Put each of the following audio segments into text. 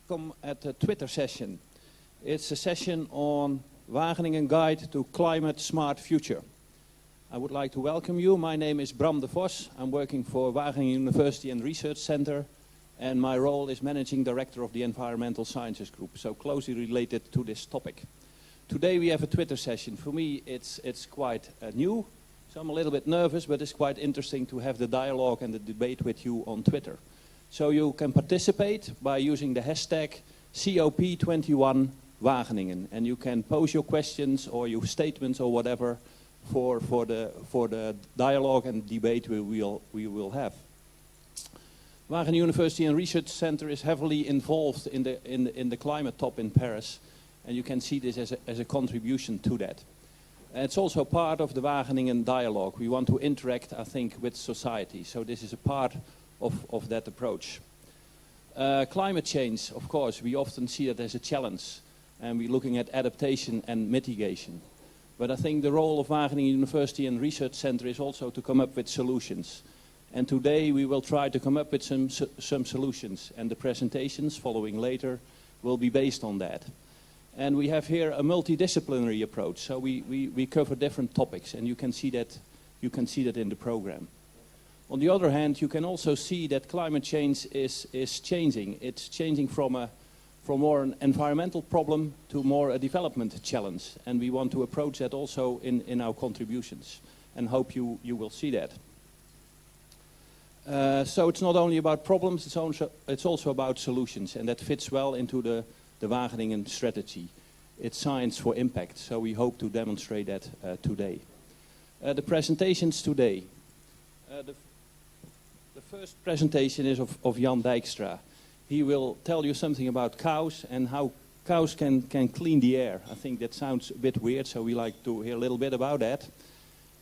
welcome at the Twitter session. It's a session on Wageningen Guide to Climate Smart Future. I would like to welcome you. My name is Bram de Vos. I'm working for Wageningen University and Research Center, and my role is Managing Director of the Environmental Sciences Group, so closely related to this topic. Today we have a Twitter session. For me, it's quite new, so I'm a little bit nervous, but it's quite interesting to have the dialogue and the debate with you on Twitter. So you can participate by using the hashtag COP21 Wageningen, and you can pose your questions or your statements or whatever for the dialogue and debate we will have. Wageningen University and Research Center is heavily involved in the climate talk in Paris, and you can see this as a contribution to that. And it's also part of the Wageningen dialogue. We want to interact, I think, with society, so this is a part of that approach. Climate change, of course, we often see it as a challenge, and we're looking at adaptation and mitigation. But I think the role of Wageningen University and Research Center is also to come up with solutions. And today we will try to come up with some solutions, and the presentations following later will be based on that. And we have here a multidisciplinary approach, so we cover different topics, and you can see that in the program. On the other hand, you can also see that climate change is changing. It's changing from more an environmental problem to more a development challenge. And we want to approach that also in our contributions, and hope you will see that. So it's not only about problems, it's also about solutions. And that fits well into the Wageningen strategy. It's science for impact, so we hope to demonstrate that today. The presentations today. The first presentation is of Jan Dijkstra. He will tell you something about cows and how cows can clean the air. I think that sounds a bit weird, so we like to hear a little bit about that.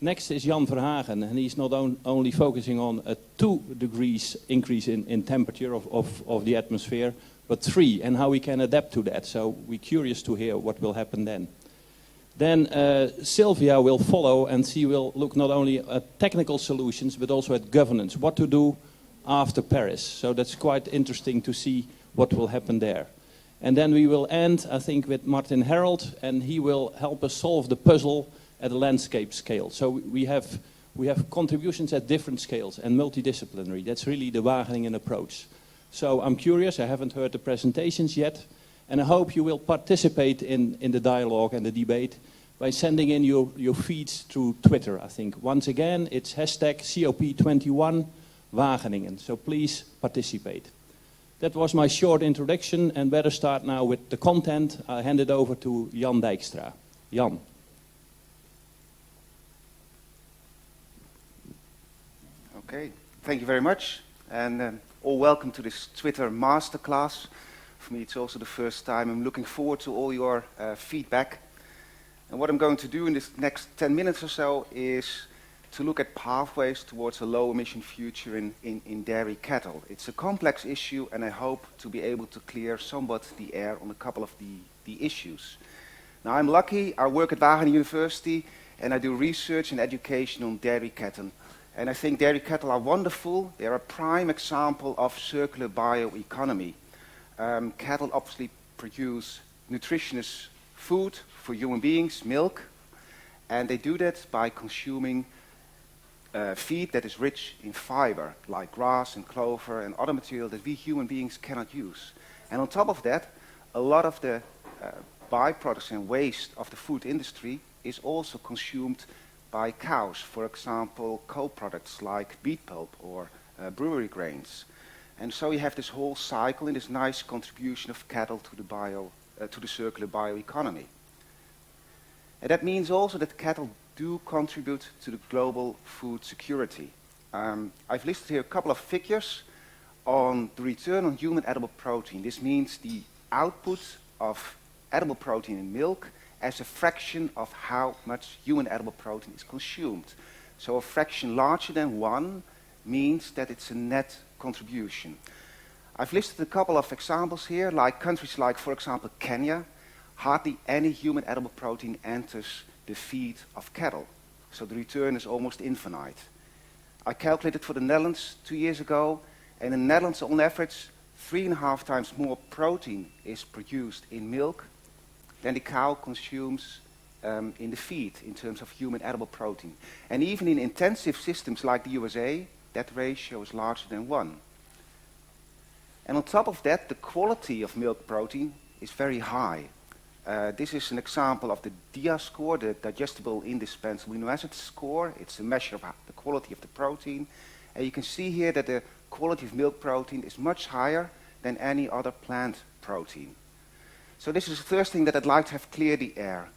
Next is Jan Verhagen, and he's not only focusing on a 2 degrees increase in temperature of the atmosphere, but 3, and how we can adapt to that. So we're curious to hear what will happen then. Then Sylvia will follow, and she will look not only at technical solutions, but also at governance, what to do after Paris. So that's quite interesting to see what will happen there. And then we will end, I think, with Martin Harold, and he will help us solve the puzzle at a landscape scale. So we have contributions at different scales and multidisciplinary. That's really the Wageningen approach. So I'm curious, I haven't heard the presentations yet, and I hope you will participate in the dialogue and the debate by sending in your feeds through Twitter, I think. Once again, it's hashtag COP21 Wageningen. So please participate. That was my short introduction, and better start now with the content. I'll hand it over to Jan Dijkstra. Jan. Okay, thank you very much, and all welcome to this Twitter masterclass. For me, it's also the first time. I'm looking forward to all your feedback. And what I'm going to do in this next 10 minutes or so is to look at pathways towards a low-emission future in dairy cattle. It's a complex issue, and I hope to be able to clear somewhat the air on a couple of the issues. Now, I'm lucky. I work at Wageningen University, and I do research and education on dairy cattle. And I think dairy cattle are wonderful. They're a prime example of circular bioeconomy. Cattle obviously produce nutritious food for human beings, milk, and they do that by consuming feed that is rich in fiber, like grass and clover and other material that we human beings cannot use. And on top of that, a lot of the byproducts and waste of the food industry is also consumed by cows, for example, co-products like beet pulp or brewery grains. And so you have this whole cycle and this nice contribution of cattle to the circular bioeconomy. And that means also that cattle do contribute to the global food security. I've listed here a couple of figures on the return on human edible protein. This means the output of edible protein in milk as a fraction of how much human edible protein is consumed. So a fraction larger than 1 means that it's a net contribution. I've listed a couple of examples here, like countries like, for example, Kenya. Hardly any human edible protein enters the feed of cattle. So the return is almost infinite. I calculated for the Netherlands 2 years ago, and in the Netherlands, on average, 3.5 times more protein is produced in milk than the cow consumes in the feed in terms of human edible protein. And even in intensive systems like the USA, that ratio is larger than 1. And on top of that, the quality of milk protein is very high. This is an example of the DIA score, the digestible indispensable amino acid score. It's a measure of the quality of the protein. And you can see here that the quality of milk protein is much higher than any other plant protein. So this is the first thing that I'd like to have clear the air.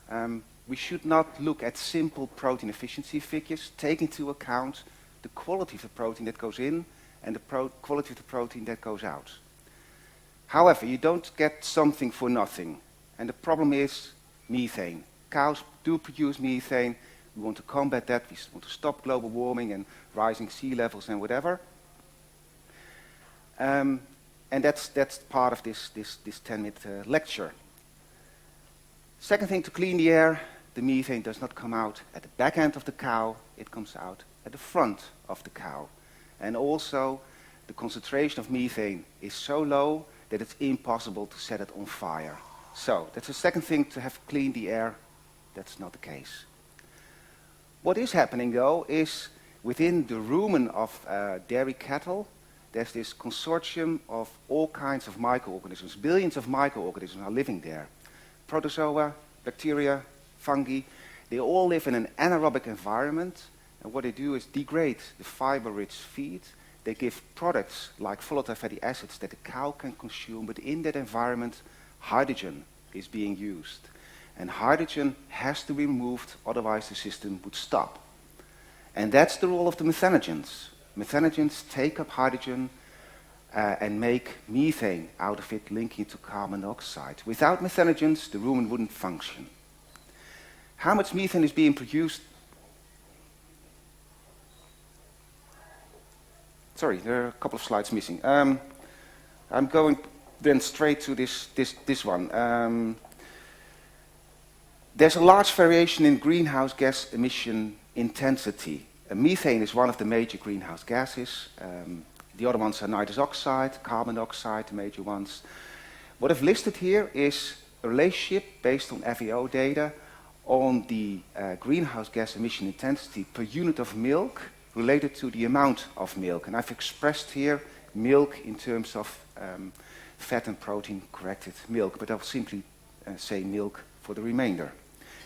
We should not look at simple protein efficiency figures. Take into account the quality of the protein that goes in and the quality of the protein that goes out. However, you don't get something for nothing. And the problem is methane. Cows do produce methane. We want to combat that. We want to stop global warming and rising sea levels and whatever. And that's part of this 10-minute lecture. Second thing, to clean the air, the methane does not come out at the back end of the cow. It comes out at the front of the cow. And also, the concentration of methane is so low that it's impossible to set it on fire. So, that's the second thing, to have cleaned the air. That's not the case. What is happening, though, is within the rumen of dairy cattle, there's this consortium of all kinds of microorganisms. Billions of microorganisms are living there. Protozoa, bacteria, fungi, they all live in an anaerobic environment. And what they do is degrade the fiber-rich feed. They give products like volatile fatty acids that the cow can consume, but in that environment, hydrogen is being used. And hydrogen has to be removed, otherwise the system would stop. And that's the role of the methanogens. Methanogens take up hydrogen and make methane out of it, linking to carbon dioxide. Without methanogens, the rumen wouldn't function. How much methane is being produced? Sorry, there are a couple of slides missing. I'm going then straight to this one. There's a large variation in greenhouse gas emission intensity. Methane is one of the major greenhouse gases. The other ones are nitrous oxide, carbon dioxide, the major ones. What I've listed here is a relationship based on FAO data on the greenhouse gas emission intensity per unit of milk related to the amount of milk. And I've expressed here milk in terms of fat and protein corrected milk, but I'll simply say milk for the remainder.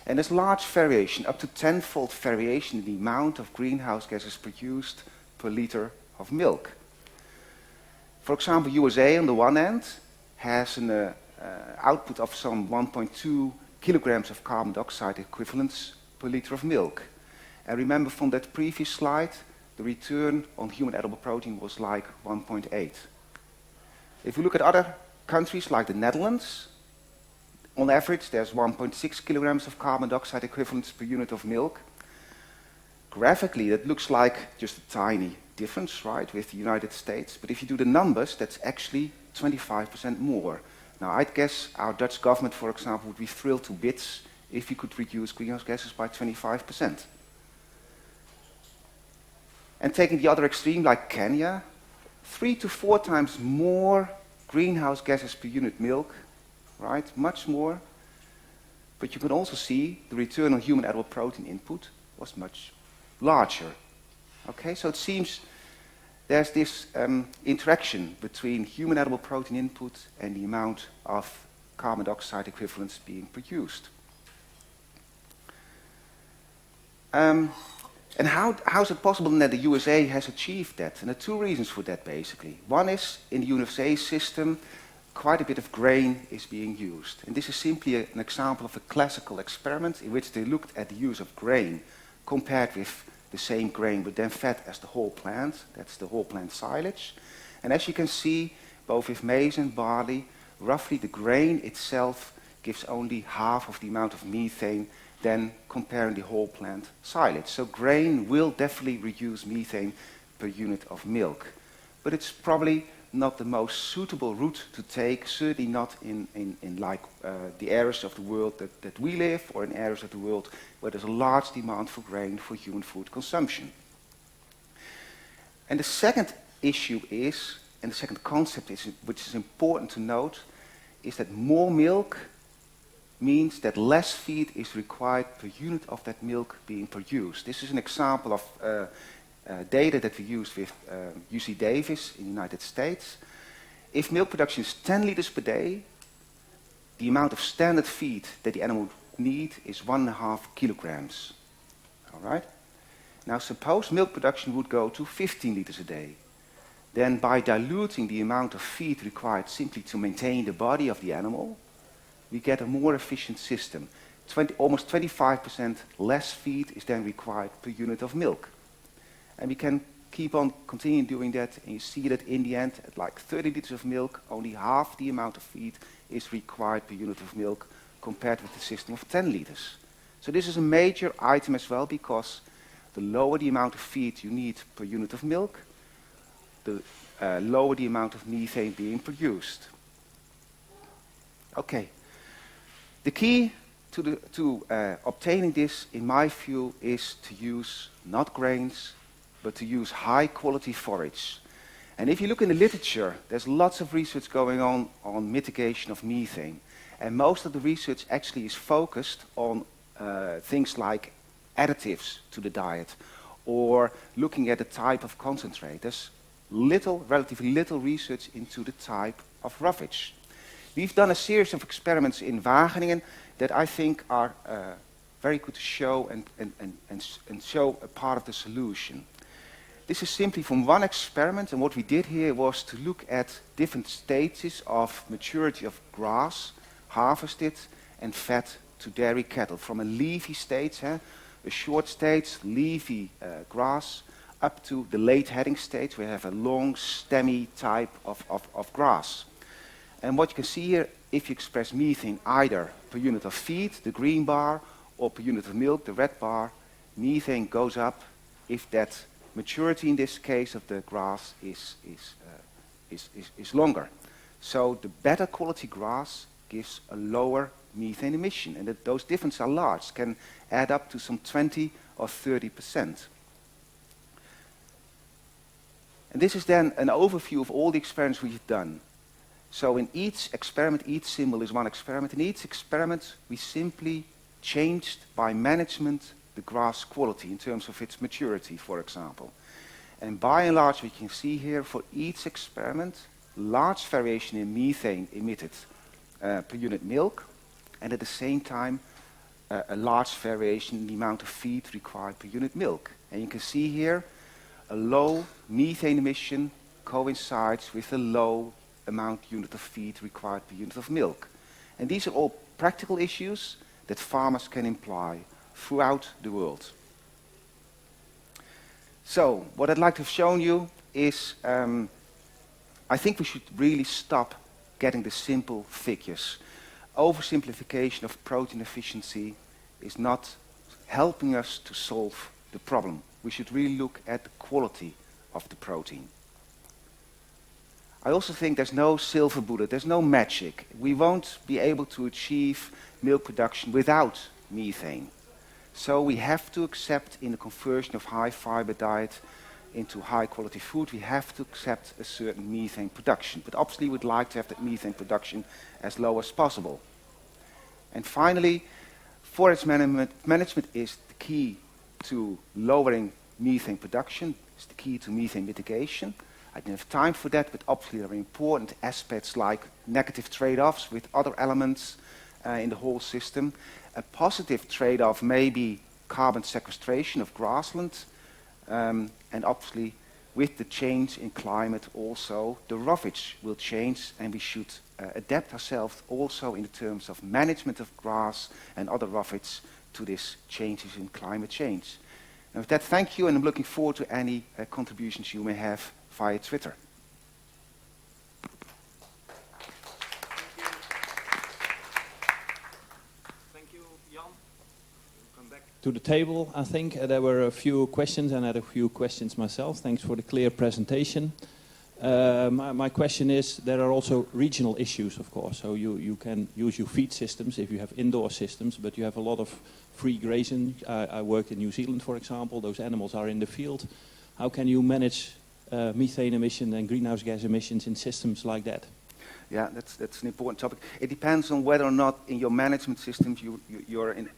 And there's large variation, up to 10-fold variation in the amount of greenhouse gases produced per liter of milk. For example, USA on the one end has an output of some 1.2 kilograms of carbon dioxide equivalents per liter of milk. And remember from that previous slide, the return on human edible protein was like 1.8. If you look at other countries like the Netherlands, on average there's 1.6 kilograms of carbon dioxide equivalents per unit of milk. Graphically, that looks like just a tiny difference, right, with the United States. But if you do the numbers, that's actually 25% more. Now, I'd guess our Dutch government, for example, would be thrilled to bits if we could reduce greenhouse gases by 25%. And taking the other extreme, like Kenya, 3 to 4 times more greenhouse gases per unit milk, right, much more. But you can also see the return on human edible protein input was much larger. Okay, so it seems there's this interaction between human edible protein input and the amount of carbon dioxide equivalents being produced. And how is it possible that the USA has achieved that? And there are two reasons for that, basically. One is, in the USA system, quite a bit of grain is being used. And this is simply an example of a classical experiment in which they looked at the use of grain compared with the same grain but then fed as the whole plant. That's the whole plant silage. And as you can see, both with maize and barley, roughly the grain itself gives only half of the amount of methane than comparing the whole plant silage. So grain will definitely reduce methane per unit of milk. But it's probably not the most suitable route to take, certainly not in like the areas of the world that we live, or in areas of the world where there's a large demand for grain for human food consumption. And the second issue is and the second concept, which is important to note, is that more milk means that less feed is required per unit of that milk being produced. This is an example of data that we use with UC Davis in the United States. If milk production is 10 liters per day, the amount of standard feed that the animal would need is 1.5 kilograms. All right? Now suppose milk production would go to 15 liters a day. Then by diluting the amount of feed required simply to maintain the body of the animal, we get a more efficient system. Almost 25% less feed is then required per unit of milk. And we can keep on continuing doing that, and you see that in the end, at like 30 liters of milk, only half the amount of feed is required per unit of milk compared with the system of 10 liters. So this is a major item as well, because the lower the amount of feed you need per unit of milk, the lower the amount of methane being produced. Okay. The key to obtaining this, in my view, is to use not grains, but to use high quality forage. And if you look in the literature, there's lots of research going on mitigation of methane. And most of the research actually is focused on things like additives to the diet, or looking at the type of concentrate. There's relatively little research into the type of roughage. We've done a series of experiments in Wageningen that I think are very good to show and show a part of the solution. This is simply from one experiment, and what we did here was to look at different stages of maturity of grass harvested and fed to dairy cattle, from a leafy stage, a short stage, leafy grass, up to the late heading stage, where we have a long stemmy type of grass. And what you can see here, if you express methane either per unit of feed, the green bar, or per unit of milk, the red bar, methane goes up if that maturity, in this case of the grass, is longer. So the better quality grass gives a lower methane emission, and those differences are large, can add up to some 20 or 30%. And this is then an overview of all the experiments we've done. So in each experiment, each symbol is one experiment. In each experiment, we simply changed by management the grass quality in terms of its maturity, for example. And by and large, we can see here for each experiment, large variation in methane emitted per unit milk, and at the same time, a large variation in the amount of feed required per unit milk. And you can see here, a low methane emission coincides with a low amount unit of feed required per unit of milk. And these are all practical issues that farmers can apply throughout the world. So, what I'd like to have shown you is, I think we should really stop getting the simple figures. Oversimplification of protein efficiency is not helping us to solve the problem. We should really look at the quality of the protein. I also think there's no silver bullet, there's no magic. We won't be able to achieve milk production without methane. So we have to accept, in the conversion of high fiber diet into high quality food, we have to accept a certain methane production. But obviously we'd like to have that methane production as low as possible. And finally, forest management is the key to lowering methane production, it's the key to methane mitigation. I didn't have time for that, but obviously there are important aspects like negative trade-offs with other elements in the whole system. A positive trade-off may be carbon sequestration of grassland, and obviously with the change in climate also the roughage will change, and we should adapt ourselves also in terms of management of grass and other roughage to these changes in climate change. And with that, thank you, and I'm looking forward to any contributions you may have via Twitter. Thank you, Jan. We'll come back to the table. I think there were a few questions, and I had a few questions myself. Thanks for the clear presentation. My question is, there are also regional issues, of course. So you can use your feed systems if you have indoor systems, but you have a lot of free grazing. I work in New Zealand, for example. Those animals are in the field. How can you manage methane emission and greenhouse gas emissions in systems like that? Yeah, that's an important topic. It depends on whether or not in your management systems you're in,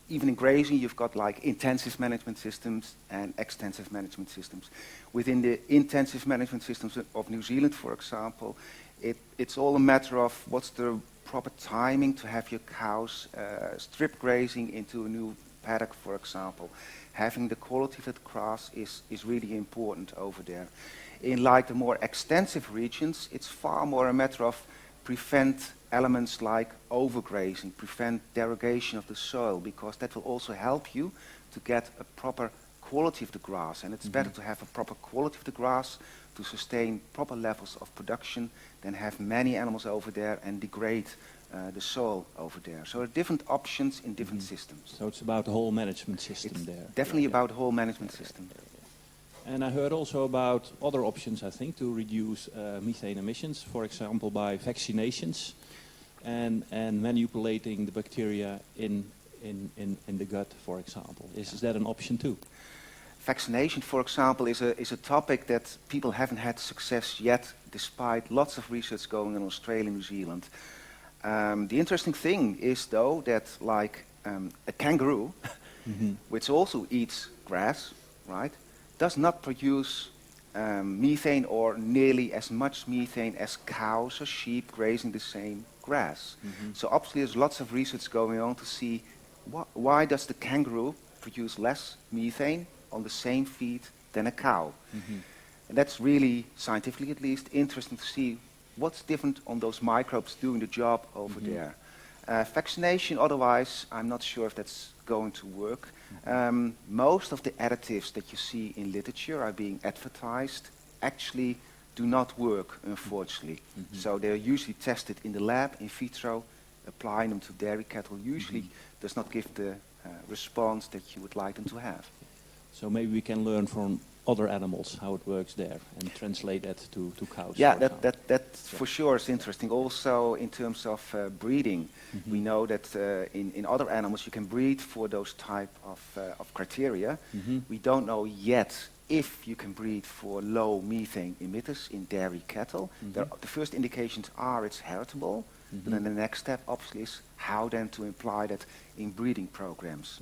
even in grazing, you've got like intensive management systems and extensive management systems. Within the intensive management systems of New Zealand, for example, it's all a matter of what's the proper timing to have your cows strip grazing into a new paddock, for example. Having the quality of the grass is really important over there. In like the more extensive regions, it's far more a matter of prevent elements like overgrazing, prevent derogation of the soil, because that will also help you to get a proper quality of the grass. And it's better to have a proper quality of the grass to sustain proper levels of production than have many animals over there and degrade the soil over there. So there are different options in different systems. So it's about the whole management system there. Definitely about the whole management system. And I heard also about other options, I think, to reduce methane emissions, for example, by vaccinations and manipulating the bacteria in the gut, for example. Is that an option too? Vaccination, for example, is a topic that people haven't had success yet, despite lots of research going on in Australia and New Zealand. The interesting thing is, though, that like a kangaroo, which also eats grass, right, does not produce methane or nearly as much methane as cows or sheep grazing the same grass. So obviously there's lots of research going on to see why does the kangaroo produce less methane on the same feed than a cow. And that's really, scientifically at least, interesting to see what's different on those microbes doing the job over there. Vaccination, otherwise, I'm not sure if that's going to work. Most of the additives that you see in literature are being advertised actually do not work, unfortunately. So they're usually tested in the lab, in vitro, applying them to dairy cattle usually does not give the response that you would like them to have. So maybe we can learn from other animals how it works there and translate that to cows. Yeah, that for sure is interesting. Also in terms of breeding, we know that in other animals you can breed for those type of criteria. We don't know yet if you can breed for low methane emitters in dairy cattle. The first indications are it's heritable, but then the next step obviously is how then to imply that in breeding programs.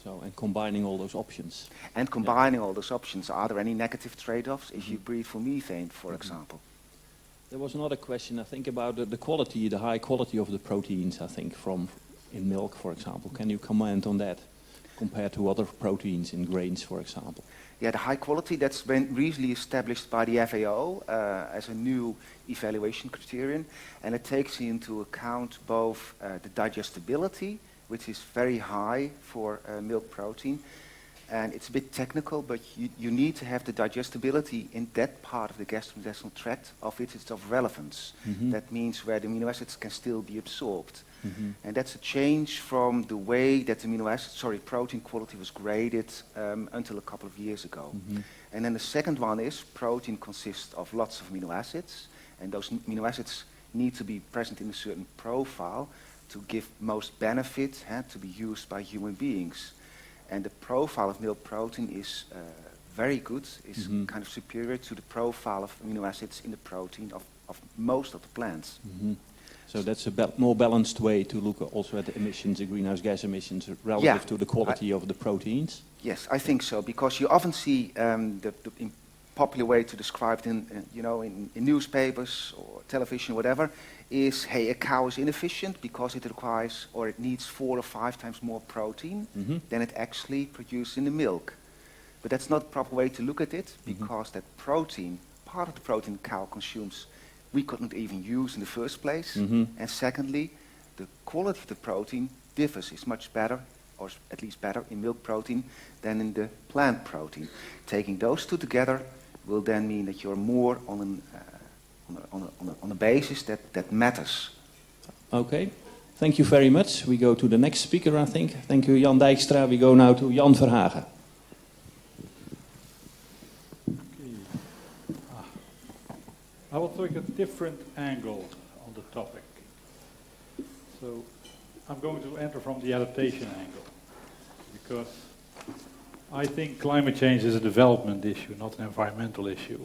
So, and combining all those options. And combining all those options, are there any negative trade-offs if you breed for methane, for example? There was another question, I think, about the quality, the high quality of the proteins, I think, from in milk, for example. Can you comment on that compared to other proteins in grains, for example? Yeah, the high quality, that's been recently established by the FAO as a new evaluation criterion, and it takes into account both the digestibility, which is very high for milk protein. And it's a bit technical, but you need to have the digestibility in that part of the gastrointestinal tract of which it's of relevance. That means where the amino acids can still be absorbed. And that's a change from the way that the protein quality was graded until a couple of years ago. And then the second one is protein consists of lots of amino acids, and those amino acids need to be present in a certain profile to give most benefit to be used by human beings. And the profile of milk protein is very good, is kind of superior to the profile of amino acids in the protein of most of the plants. So that's a more balanced way to look also at the emissions, the greenhouse gas emissions, relative to the quality of the proteins? Yes, I think so, because you often see the popular way to describe it in newspapers or television, whatever, is, hey, a cow is inefficient because it requires or it needs 4 or 5 times more protein than it actually produces in the milk. But that's not the proper way to look at it, because that protein, part of the protein the cow consumes, we couldn't even use in the first place. And secondly, the quality of the protein differs, is much better, or at least better in milk protein than in the plant protein. Taking those two together will then mean that you're more on a basis that matters. Okay, thank you very much. We go to the next speaker, I think. Thank you, Jan Dijkstra. We go now to Jan Verhagen. I will take a different angle on the topic. So I'm going to enter from the adaptation angle, because I think climate change is a development issue, not an environmental issue.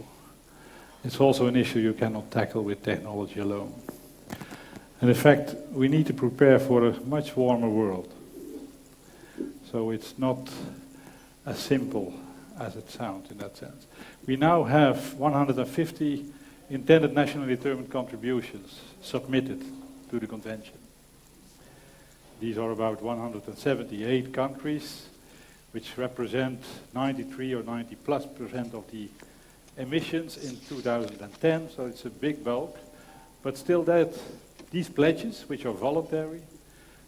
It's also an issue you cannot tackle with technology alone. And in fact, we need to prepare for a much warmer world. So it's not as simple as it sounds in that sense. We now have 150 intended nationally determined contributions submitted to the convention. These are about 178 countries, which represent 93 or 90+% of the emissions in 2010, so it's a big bulk. But still these pledges, which are voluntary,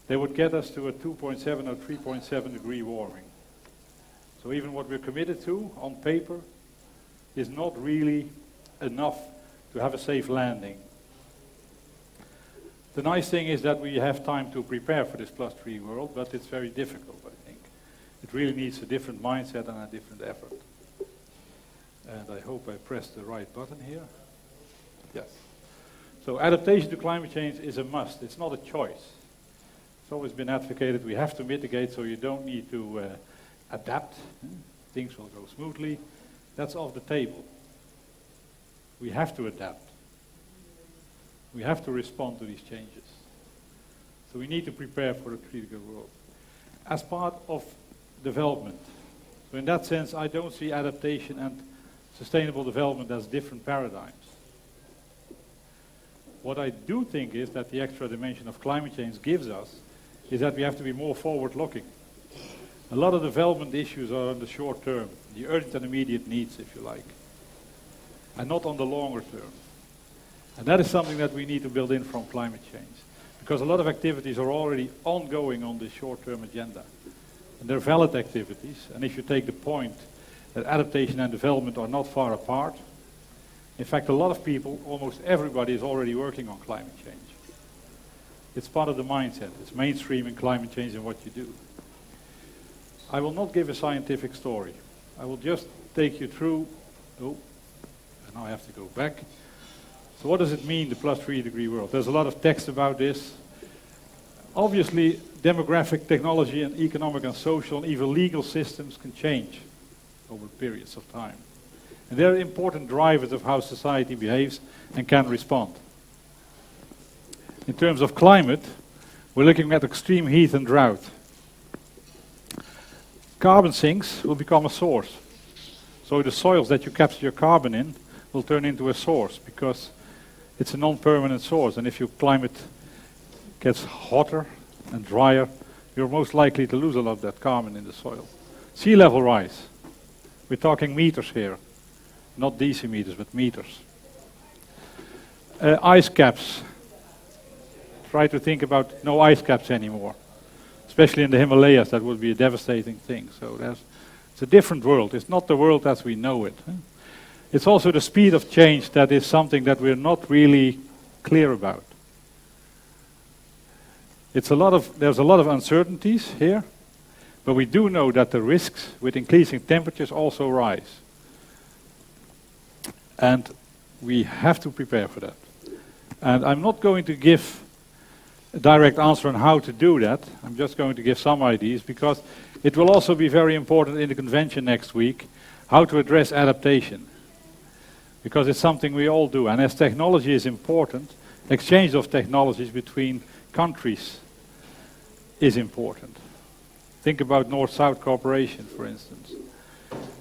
they would get us to a 2.7 or 3.7 degree warming. So even what we're committed to on paper is not really enough to have a safe landing. The nice thing is that we have time to prepare for this +3 world, but it's very difficult, I think. It really needs a different mindset and a different effort. And I hope I pressed the right button here. Yes. So adaptation to climate change is a must. It's not a choice. It's always been advocated we have to mitigate, so you don't need to adapt. Things will go smoothly. That's off the table. We have to adapt. We have to respond to these changes. So we need to prepare for a critical world. As part of development. So in that sense, I don't see adaptation and sustainable development as different paradigms. What I do think is that the extra dimension of climate change gives us is that we have to be more forward-looking. A lot of development issues are on the short term, the urgent and immediate needs, if you like, and not on the longer term. And that is something that we need to build in from climate change, because a lot of activities are already ongoing on the short-term agenda. And they're valid activities, and if you take the point that adaptation and development are not far apart, in fact, a lot of people, almost everybody, is already working on climate change. It's part of the mindset. It's mainstreaming climate change in what you do. I will not give a scientific story. I will just take you through, and now I have to go back. So what does it mean, the +3 degree world? There's a lot of text about this. Obviously, demographic, technology, and economic and social and even legal systems can change over periods of time. And they're important drivers of how society behaves and can respond. In terms of climate, we're looking at extreme heat and drought. Carbon sinks will become a source. So the soils that you capture your carbon in will turn into a source because it's a non-permanent source. And if your climate gets hotter and drier, you're most likely to lose a lot of that carbon in the soil. Sea level rise. We're talking meters here. Not decimeters, but meters. Ice caps. Try to think about no ice caps anymore. Especially in the Himalayas, that would be a devastating thing. So it's a different world. It's not the world as we know it. It's also the speed of change that is something that we're not really clear about. There's a lot of uncertainties here, but we do know that the risks with increasing temperatures also rise. And we have to prepare for that. And I'm not going to give a direct answer on how to do that. I'm just going to give some ideas, because it will also be very important in the convention next week, how to address adaptation. Because it's something we all do. And as technology is important, exchange of technologies between countries is important. Think about North-South cooperation, for instance.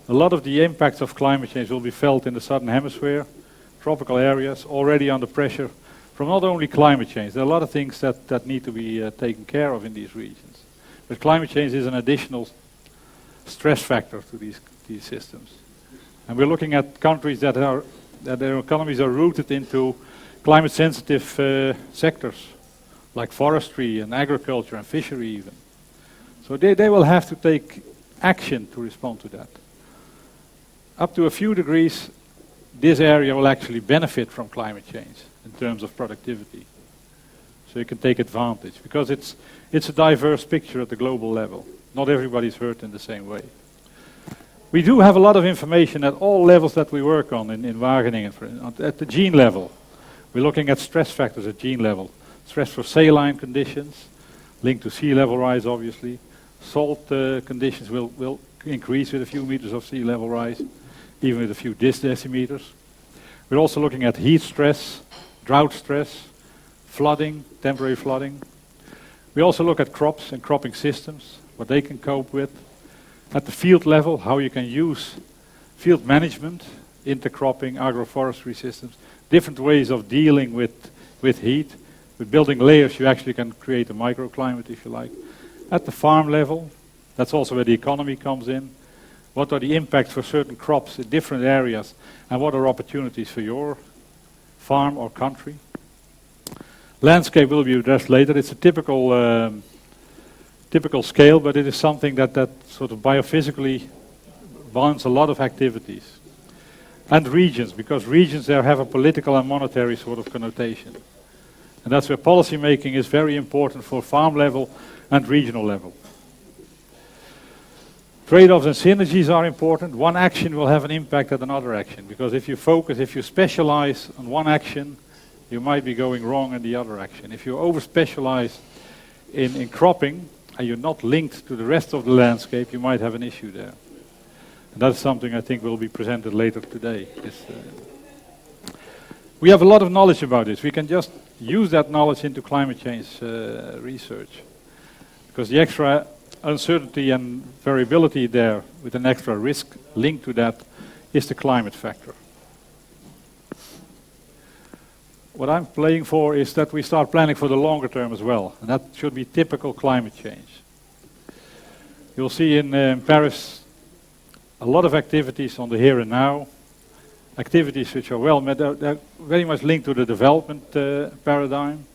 A lot of the impacts of climate change will be felt in the southern hemisphere, tropical areas, already under pressure from not only climate change. There are a lot of things that need to be taken care of in these regions. But climate change is an additional stress factor to these systems. And we're looking at countries that their economies are rooted into climate-sensitive sectors, like forestry and agriculture and fishery even. So they will have to take action to respond to that. Up to a few degrees, this area will actually benefit from climate change in terms of productivity. So you can take advantage, because it's a diverse picture at the global level. Not everybody's hurt in the same way. We do have a lot of information at all levels that we work on in Wageningen. At the gene level, we're looking at stress factors at gene level. Stress for saline conditions, linked to sea level rise obviously. Salt conditions will increase with a few meters of sea level rise, even with a few decimeters. We're also looking at heat stress, drought stress, flooding, temporary flooding. We also look at crops and cropping systems, what they can cope with. At the field level, how you can use field management, intercropping, agroforestry systems, different ways of dealing with heat. With building layers, you actually can create a microclimate, if you like. At the farm level, that's also where the economy comes in. What are the impacts for certain crops in different areas, and what are opportunities for your farm or country? Landscape will be addressed later. It's a typical scale, but it is something that sort of biophysically bonds a lot of activities. And regions, because regions there have a political and monetary sort of connotation. And that's where policy making is very important for farm level and regional level. Trade-offs and synergies are important. One action will have an impact at another action, because if you focus, if you specialize on one action, you might be going wrong in the other action. If you over-specialize in cropping, and you're not linked to the rest of the landscape, you might have an issue there. And that's something I think will be presented later today. We have a lot of knowledge about this. We can just use that knowledge into climate change research. Because the extra uncertainty and variability there, with an extra risk linked to that, is the climate factor. What I'm playing for is that we start planning for the longer term as well, and that should be typical climate change. You'll see in Paris a lot of activities on the here and now, activities which are well met, they're very much linked to the development paradigm,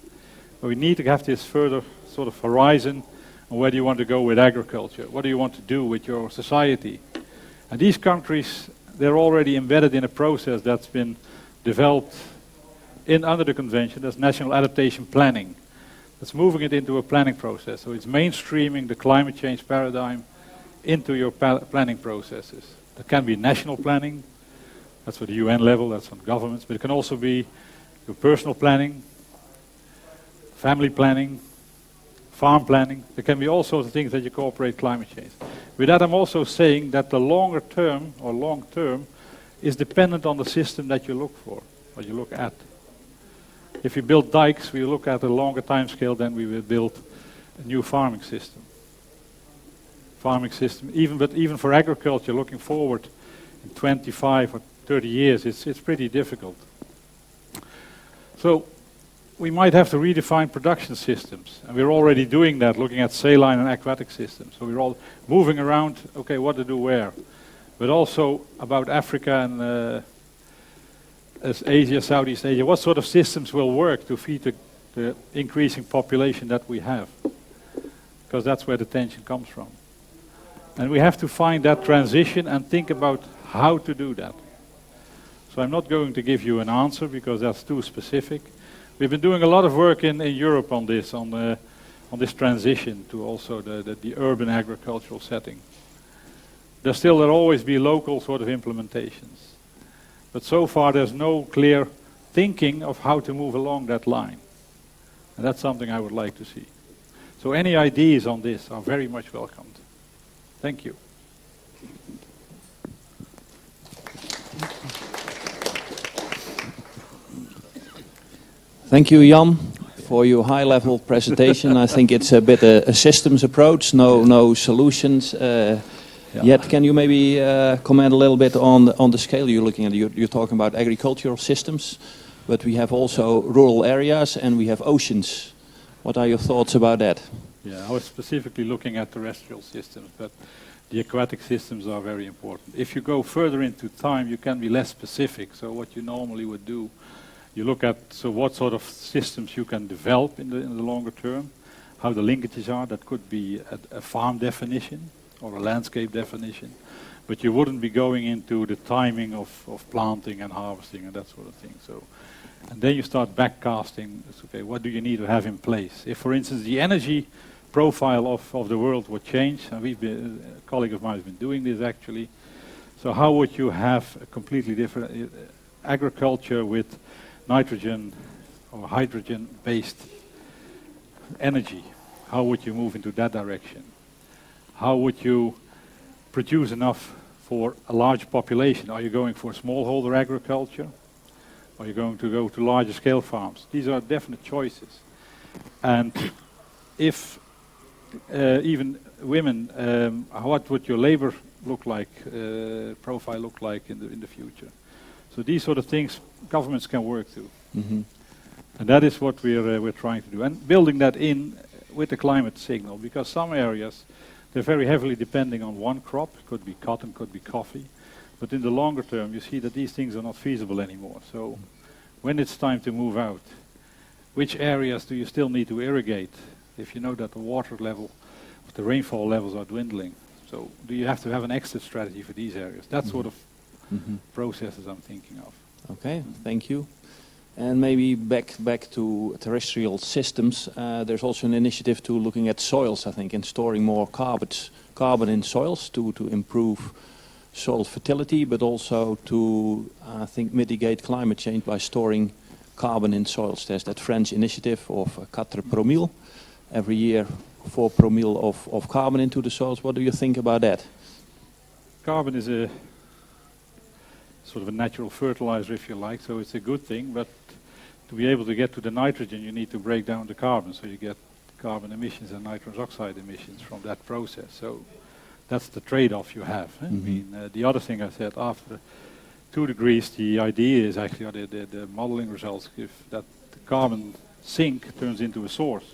but we need to have this further sort of horizon on where do you want to go with agriculture, what do you want to do with your society. And these countries, they're already embedded in a process that's been developed under the convention, that's national adaptation planning. That's moving it into a planning process. So it's mainstreaming the climate change paradigm into your planning processes. That can be national planning, that's at the UN level, that's on governments, but it can also be your personal planning, family planning, farm planning. There can be all sorts of things that you cooperate climate change. With that, I'm also saying that the longer term or long term is dependent on the system that you look for, or you look at. If we build dikes, we look at a longer time scale than we will build a new farming system. But even for agriculture, looking forward in 25 or 30 years, it's pretty difficult. So we might have to redefine production systems, and we're already doing that, looking at saline and aquatic systems. So we're all moving around, okay, what to do where. But also about Africa and as Asia, Southeast Asia, what sort of systems will work to feed the increasing population that we have? Because that's where the tension comes from. And we have to find that transition and think about how to do that. So I'm not going to give you an answer because that's too specific. We've been doing a lot of work in Europe on this this transition to also the urban agricultural setting. There'll always be local sort of implementations. But so far there's no clear thinking of how to move along that line. And that's something I would like to see. So any ideas on this are very much welcomed. Thank you. Thank you, Jan, for your high-level presentation. I think it's a bit a systems approach, no solutions yet. Can you maybe comment a little bit on the scale you're looking at? You're talking about agricultural systems, but we have also rural areas and we have oceans. What are your thoughts about that? Yeah, I was specifically looking at terrestrial systems, but the aquatic systems are very important. If you go further into time, you can be less specific. So what you normally would do, you look at what sort of systems you can develop in the longer term, how the linkages are. That could be a farm definition or a landscape definition, but you wouldn't be going into the timing of planting and harvesting and that sort of thing. So, and then you start backcasting. It's okay, what do you need to have in place? If, for instance, the energy profile of the world would change, and a colleague of mine has been doing this actually. So how would you have a completely different agriculture with nitrogen or hydrogen-based energy? How would you move into that direction? how would you produce enough for a large population? Are you going for smallholder agriculture? Are you going to go to larger scale farms? These are definite choices. And if even women, what would your labor look like, profile look like in the future? So these sort of things governments can work to. Mm-hmm. And that is what we're trying to do. And building that in with the climate signal, because some areas, they're very heavily depending on one crop. It could be cotton, could be coffee. But in the longer term, you see that these things are not feasible anymore. So when it's time to move out, which areas do you still need to irrigate if you know that the water level, the rainfall levels are dwindling? So do you have to have an exit strategy for these areas? That sort of processes I'm thinking of. Okay, thank you. And maybe back to terrestrial systems, there's also an initiative to looking at soils, I think, and storing more carbon in soils to improve soil fertility, but also to, I think, mitigate climate change by storing carbon in soils. There's that French initiative of 4 promille, every year 4 promille of carbon into the soils. What do you think about that? Carbon is a sort of a natural fertilizer, if you like, so it's a good thing, but to be able to get to the nitrogen, you need to break down the carbon, so you get carbon emissions and nitrous oxide emissions from that process. So that's the trade-off you have. I mean, the other thing I said, after 2 degrees, the idea is actually, or the modeling results give that the carbon sink turns into a source.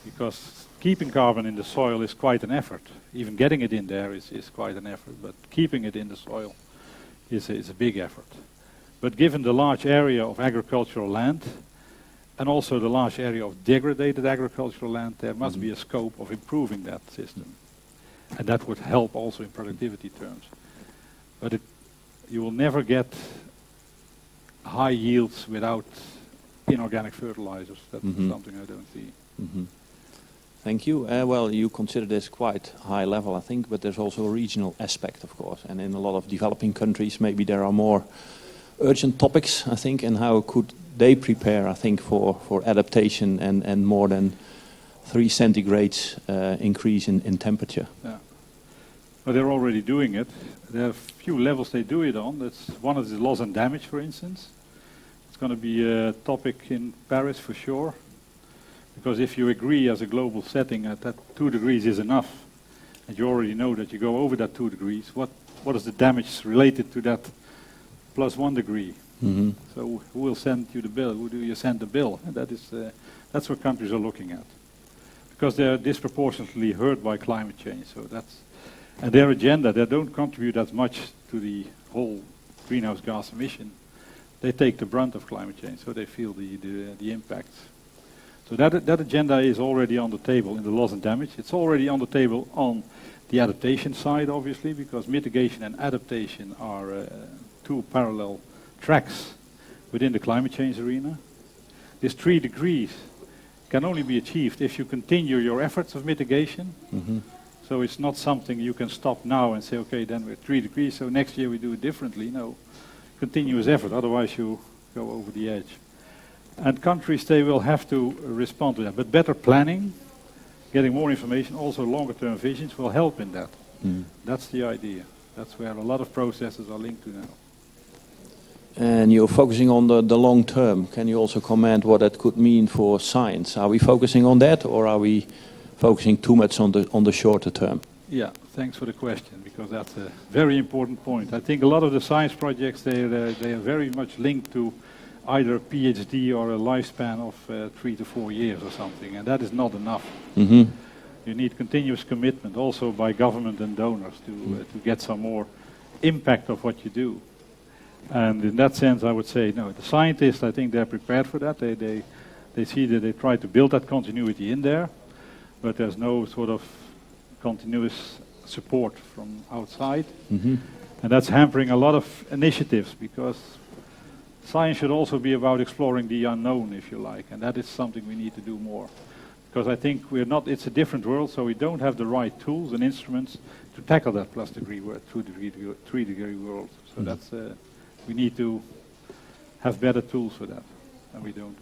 Because keeping carbon in the soil is quite an effort. Even getting it in there is quite an effort, but keeping it in the soil is a big effort. But given the large area of agricultural land, and also the large area of degraded agricultural land, there must be a scope of improving that system. And that would help also in productivity terms. But you will never get high yields without inorganic fertilizers. That's something I don't see. Thank you. Well, you consider this quite high level, I think, but there's also a regional aspect, of course. And in a lot of developing countries, maybe there are more urgent topics, I think, and how could they prepare, I think, for adaptation and more than 3 centigrades increase in temperature. Yeah. Well, they're already doing it. There are a few levels they do it on. One is the loss and damage, for instance. It's going to be a topic in Paris for sure. Because if you agree as a global setting that 2 degrees is enough, and you already know that you go over that 2 degrees, what is the damage related to that plus 1 degree? So who will send you the bill? Who do you send the bill? And that's what countries are looking at. Because they're disproportionately hurt by climate change. So and their agenda, they don't contribute as much to the whole greenhouse gas emission. They take the brunt of climate change, so they feel the impacts. So that agenda is already on the table in the loss and damage. It's already on the table on the adaptation side, obviously, because mitigation and adaptation are 2 parallel tracks within the climate change arena. This 3 degrees can only be achieved if you continue your efforts of mitigation. So it's not something you can stop now and say, okay, then we're 3 degrees, so next year we do it differently. No, continuous effort, otherwise you go over the edge. And countries, they will have to respond to that. But better planning, getting more information, also longer-term visions will help in that. That's the idea. That's where a lot of processes are linked to now. And you're focusing on the long term. Can you also comment what that could mean for science? Are we focusing on that, or are we focusing too much on the shorter term? Yeah, thanks for the question, because that's a very important point. I think a lot of the science projects, they are very much linked to either a PhD or a lifespan of 3 to 4 years or something, and that is not enough. You need continuous commitment also by government and donors to get some more impact of what you do. And in that sense, I would say, no, the scientists, I think they're prepared for that. They see that they try to build that continuity in there, but there's no sort of continuous support from outside. And that's hampering a lot of initiatives, because science should also be about exploring the unknown, if you like, and that is something we need to do more. Because I think it's a different world, so we don't have the right tools and instruments to tackle that plus degree world, 3 degree world. So we need to have better tools for that, and we don't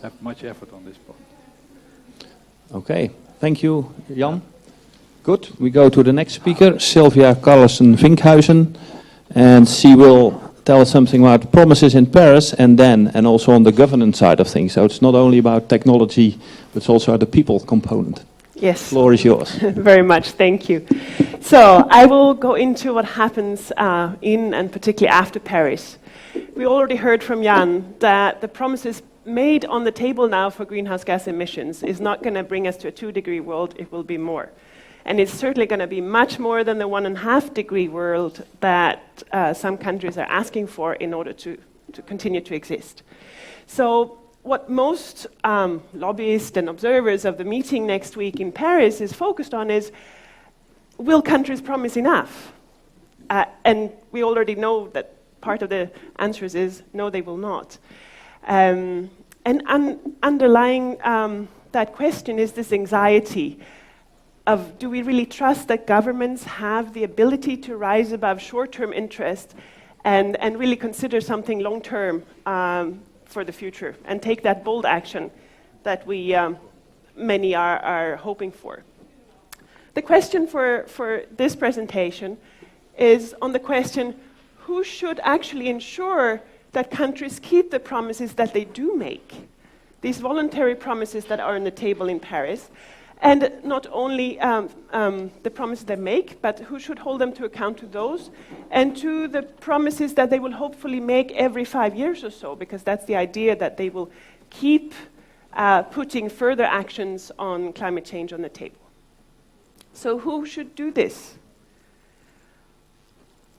have much effort on this point. Okay, thank you, Jan. Good. We go to the next speaker, Sylvia Carlsen-Vinkhuizen, and she will tell us something about promises in Paris and also on the governance side of things. So it's not only about technology, but it's also the people component. Yes. The floor is yours. Very much, thank you. So I will go into what happens in and particularly after Paris. We already heard from Jan that the promises made on the table now for greenhouse gas emissions is not going to bring us to a 2-degree world, it will be more. And it's certainly going to be much more than the 1.5-degree world that some countries are asking for in order to continue to exist. So what most lobbyists and observers of the meeting next week in Paris is focused on is, will countries promise enough? And we already know that part of the answers is no, they will not. And underlying that question is this anxiety of, do we really trust that governments have the ability to rise above short-term interest and really consider something long-term for the future and take that bold action that we many are hoping for? The question for this presentation is on the question, who should actually ensure that countries keep the promises that they do make, these voluntary promises that are on the table in Paris, and not only the promises they make, but who should hold them to account to those, and to the promises that they will hopefully make every 5 years or so, because that's the idea that they will keep putting further actions on climate change on the table. So who should do this?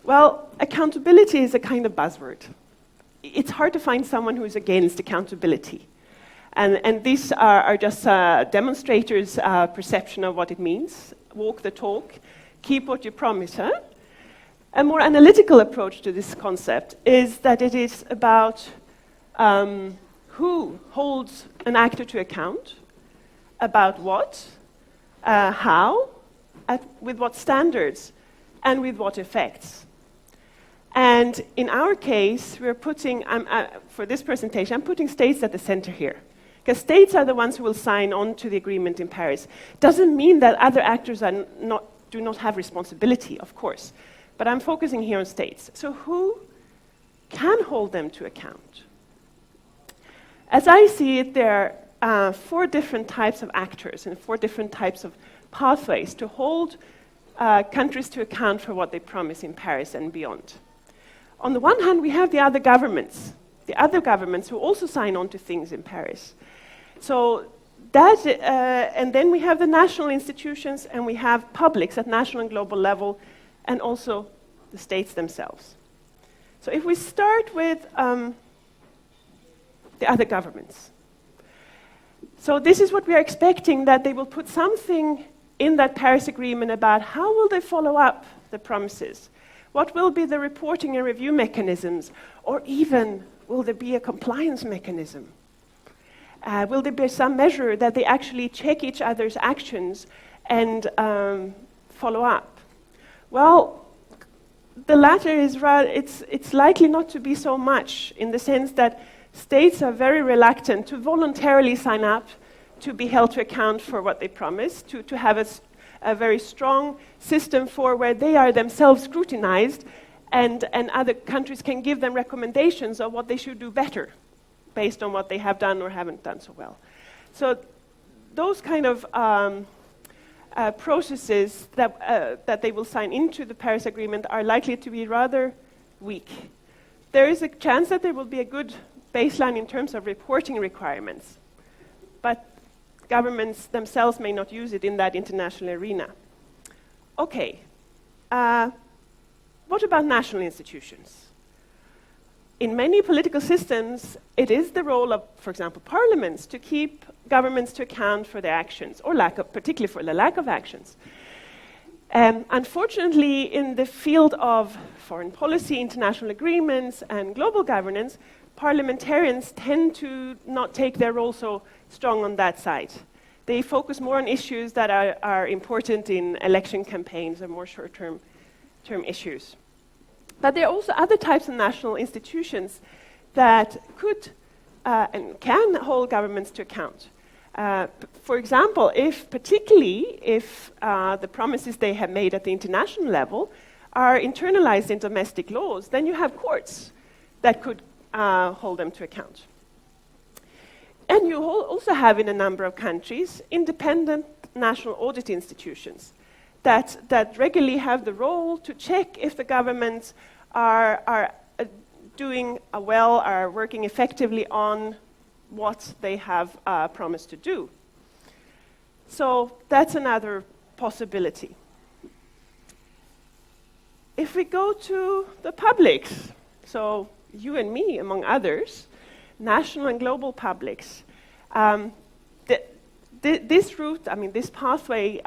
Well, accountability is a kind of buzzword. It's hard to find someone who is against accountability. And these are just demonstrators' perception of what it means. Walk the talk, keep what you promise. Huh? A more analytical approach to this concept is that it is about who holds an actor to account, about what, how, with what standards, and with what effects. And in our case, we're putting, for this presentation, I'm putting states at the center here. Because states are the ones who will sign on to the agreement in Paris. Doesn't mean that other actors do not have responsibility, of course. But I'm focusing here on states. So who can hold them to account? As I see it, there are 4 different types of actors and 4 different types of pathways to hold countries to account for what they promise in Paris and beyond. On the one hand, we have the other governments who also sign on to things in Paris. So that, and then we have the national institutions, and we have publics at national and global level, and also the states themselves. So if we start with the other governments. So this is what we are expecting, that they will put something in that Paris Agreement about how will they follow up the promises. What will be the reporting and review mechanisms, or even will there be a compliance mechanism? Will there be some measure that they actually check each other's actions and follow up? Well, the latter is it's likely not to be so much, in the sense that states are very reluctant to voluntarily sign up to be held to account for what they promise, to have a very strong system for where they are themselves scrutinized, and other countries can give them recommendations of what they should do better based on what they have done or haven't done so well. So those kind of processes that they will sign into the Paris Agreement are likely to be rather weak. There is a chance that there will be a good baseline in terms of reporting requirements, but governments themselves may not use it in that international arena. Okay. What about national institutions? In many political systems, it is the role of, for example, parliaments to keep governments to account for their actions, or particularly for the lack of actions. Unfortunately, in the field of foreign policy, international agreements, and global governance, parliamentarians tend to not take their role so strong on that side. They focus more on issues that are important in election campaigns or more short-term issues. But there are also other types of national institutions that could and can hold governments to account. For example, particularly if the promises they have made at the international level are internalized in domestic laws, then you have courts that could hold them to account. And you also have, in a number of countries, independent national audit institutions that regularly have the role to check if the governments are doing well, are working effectively on what they have promised to do. So that's another possibility. If we go to the publics, so you and me, among others, national and global publics, this route, this pathway,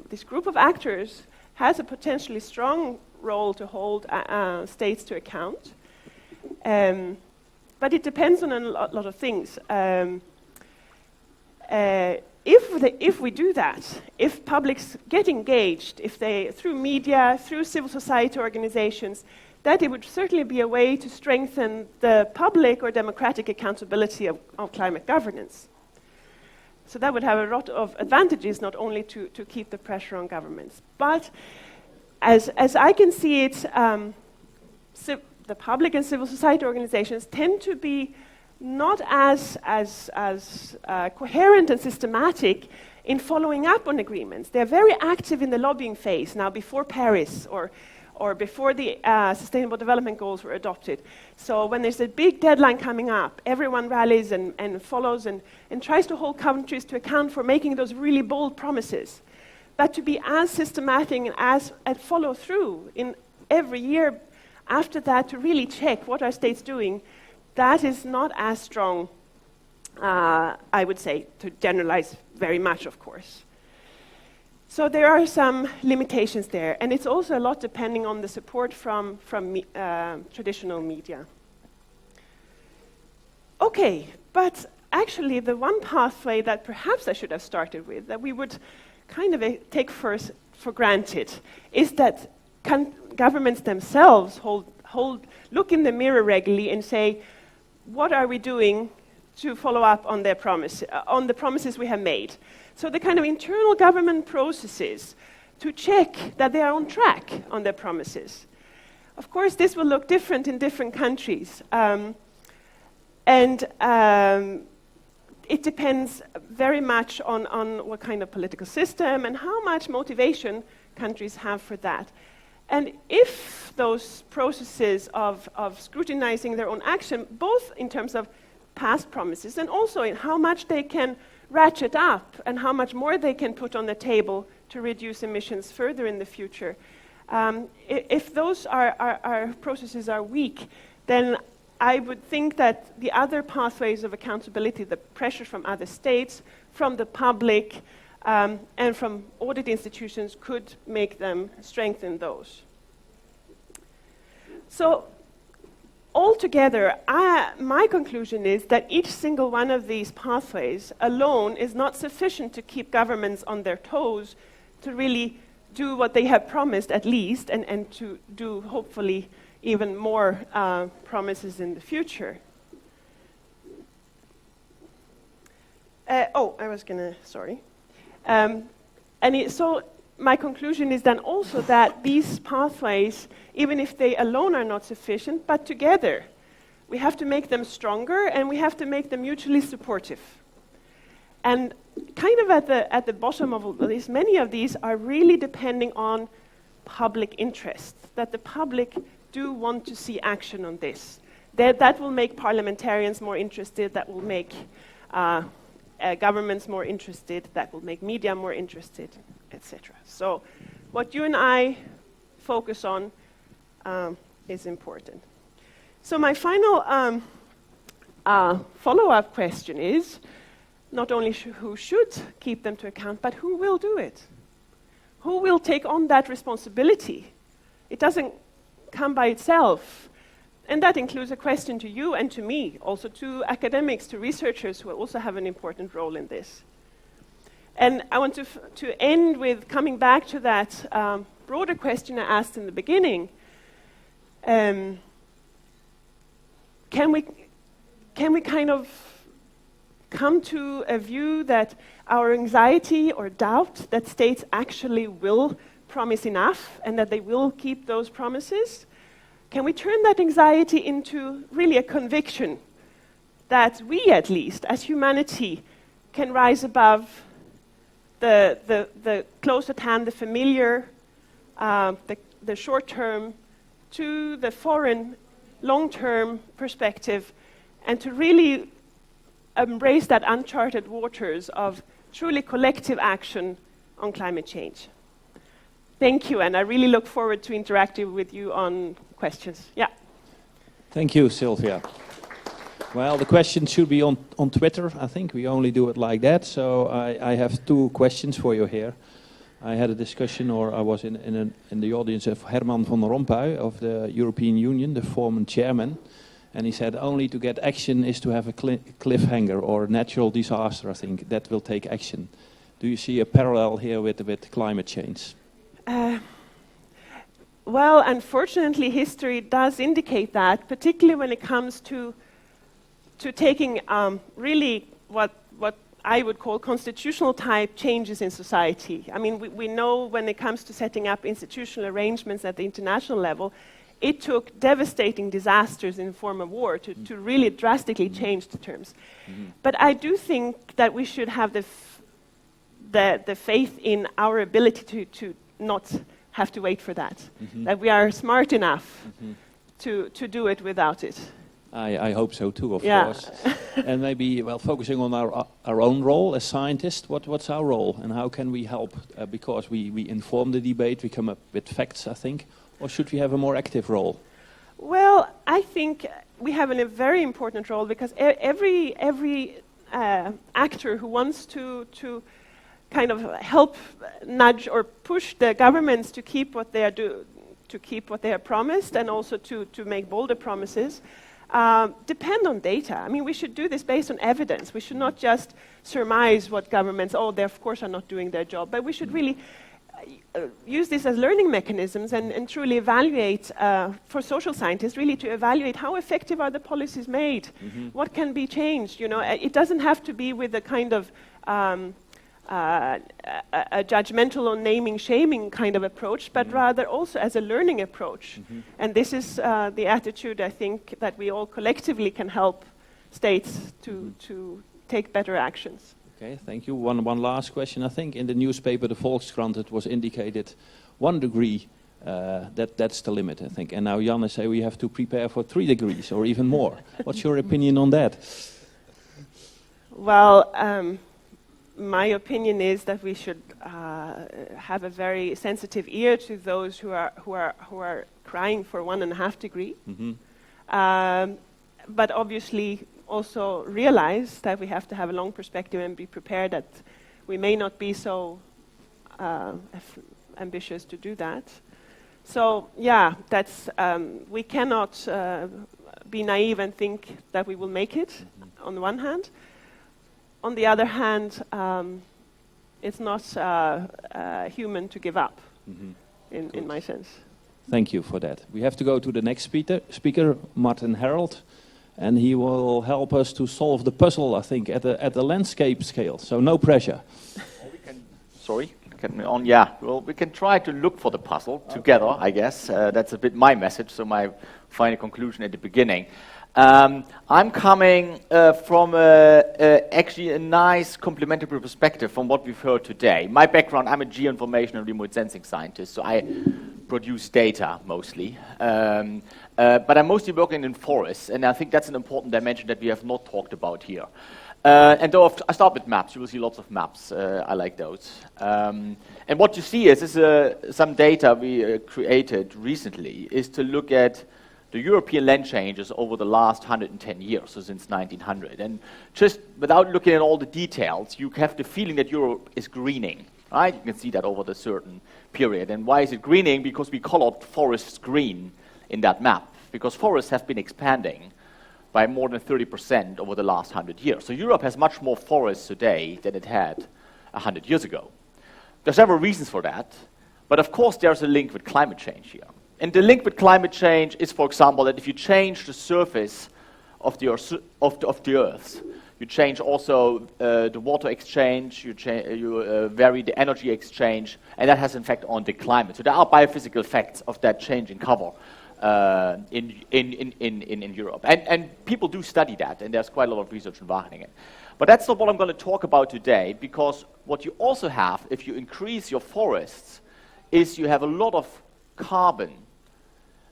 this group of actors has a potentially strong role to hold states to account. But it depends on a lot of things. If we do that, if publics get engaged, if they, through media, through civil society organizations, that it would certainly be a way to strengthen the public or democratic accountability of climate governance. So that would have a lot of advantages, not only to keep the pressure on governments. But as I can see it, the public and civil society organizations tend to be not as coherent and systematic in following up on agreements. They're very active in the lobbying phase now before Paris or before the Sustainable Development Goals were adopted. So when there's a big deadline coming up, everyone rallies and follows and tries to hold countries to account for making those really bold promises. But to be as systematic and follow through in every year after that to really check what are states doing, that is not as strong, I would say, to generalize very much, of course. So there are some limitations there, and it's also a lot depending on the support from traditional media. Okay, but actually the one pathway that perhaps I should have started with, that we would kind of take first for granted, is that governments themselves look in the mirror regularly and say, what are we doing to follow up on their on the promises we have made? So the kind of internal government processes to check that they are on track on their promises. Of course, this will look different in different countries. It depends very much on what kind of political system and how much motivation countries have for that. And if those processes of scrutinizing their own action, both in terms of past promises and also in how much they can ratchet up and how much more they can put on the table to reduce emissions further in the future, if those processes are weak, then I would think that the other pathways of accountability, the pressure from other states, from the public, and from audit institutions could make them strengthen those. So altogether, my conclusion is that each single one of these pathways alone is not sufficient to keep governments on their toes to really do what they have promised at least, and to do hopefully even more promises in the future. So my conclusion is then also that these pathways, even if they alone are not sufficient, but together, we have to make them stronger and we have to make them mutually supportive. And kind of at the bottom of all this, many of these are really depending on public interest, that the public do want to see action on this. That will make parliamentarians more interested, that will make governments more interested, that will make media more interested, etc. So what you and I focus on is important. So my final follow-up question is, not only who should keep them to account, but who will do it? Who will take on that responsibility? It doesn't come by itself. And that includes a question to you and to me, also to academics, to researchers who also have an important role in this. And I want to end with coming back to that broader question I asked in the beginning. Can we kind of come to a view that our anxiety or doubt that states actually will promise enough and that they will keep those promises, can we turn that anxiety into really a conviction that we, at least, as humanity, can rise above the close at hand, the familiar, the short term, to the foreign, long-term perspective, and to really embrace that uncharted waters of truly collective action on climate change. Thank you, and I really look forward to interacting with you on questions. Yeah. Thank you, Sylvia. Well, the questions should be on Twitter. I think we only do it like that. So I have two questions for you here. I had a discussion, or I was in the audience of Herman van Rompuy of the European Union, the former chairman, and he said only to get action is to have a cliffhanger or natural disaster. I think that will take action. Do you see a parallel here with climate change? Well, unfortunately, history does indicate that, particularly when it comes to taking really what I would call constitutional type changes in society. I mean, we know when it comes to setting up institutional arrangements at the international level, it took devastating disasters in the form of war to really drastically change the terms. But I do think that we should have the faith in our ability to not have to wait for that, that we are smart enough to do it without it. I hope so too, of course. And maybe, well, focusing on our own role as scientists, what's our role and how can we help? Because we inform the debate, we come up with facts, I think, or should we have a more active role? Well, I think we have a very important role because every actor who wants to kind of help nudge or push the governments to keep what they are promised and also to make bolder promises depend on data. I mean, we should do this based on evidence. We should not just surmise what governments, they of course are not doing their job, but we should really use this as learning mechanisms and truly evaluate, for social scientists, really to evaluate how effective are the policies made, what can be changed. You know, it doesn't have to be with a kind of a judgmental or naming, shaming kind of approach, but rather also as a learning approach. And this is the attitude, I think, that we all collectively can help states to take better actions. Okay, thank you. One last question. I think in the newspaper, the Volkskrant, it was indicated 1 degree, that's the limit, I think. And now Janne say we have to prepare for 3 degrees or even more. What's your opinion on that? Well, my opinion is that we should have a very sensitive ear to those who are crying for 1.5 degree, but obviously also realize that we have to have a long perspective and be prepared that we may not be so ambitious to do that. So yeah, that's we cannot be naive and think that we will make it. On the one hand. On the other hand, it's not human to give up, in my sense. Thank you for that. We have to go to the next speaker, Martin Harold, and he will help us to solve the puzzle, I think, at the landscape scale. So no pressure. Well, we can try to look for the puzzle together, I guess. That's a bit my message, so my final conclusion at the beginning. I'm coming from actually a nice complementary perspective from what we've heard today. My background, I'm a geoinformation and remote sensing scientist, so I produce data mostly. But I'm mostly working in forests, and I think that's an important dimension that we have not talked about here. And though I start with maps, you will see lots of maps. I like those. And what you see is some data we created recently is to look at the European land changes over the last 110 years, so since 1900. And just without looking at all the details, you have the feeling that Europe is greening, right? You can see that over the certain period. And why is it greening? Because we colored forests green in that map, because forests have been expanding by more than 30% over the last 100 years. So Europe has much more forests today than it had 100 years ago. There are several reasons for that, but of course there's a link with climate change here. And the link with climate change is, for example, that if you change the surface of the Earth, You change also the water exchange, you vary the energy exchange, and that has an effect on the climate. So there are biophysical effects of that change in cover in Europe. And people do study that, and there's quite a lot of research in Wageningen. But that's not what I'm going to talk about today, because what you also have, if you increase your forests, is you have a lot of carbon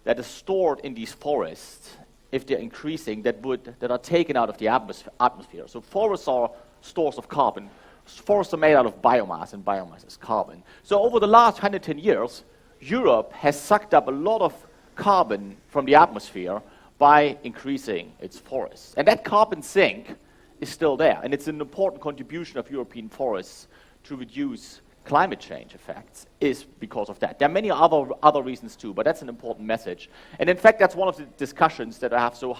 that is stored in these forests, if they're increasing, that are taken out of the atmosphere. So forests are stores of carbon. Forests are made out of biomass, and biomass is carbon. So over the last 110 years, Europe has sucked up a lot of carbon from the atmosphere by increasing its forests. And that carbon sink is still there, and it's an important contribution of European forests to reduce climate change effects, is because of that. There are many other reasons too, but that's an important message. And in fact, that's one of the discussions that I have. So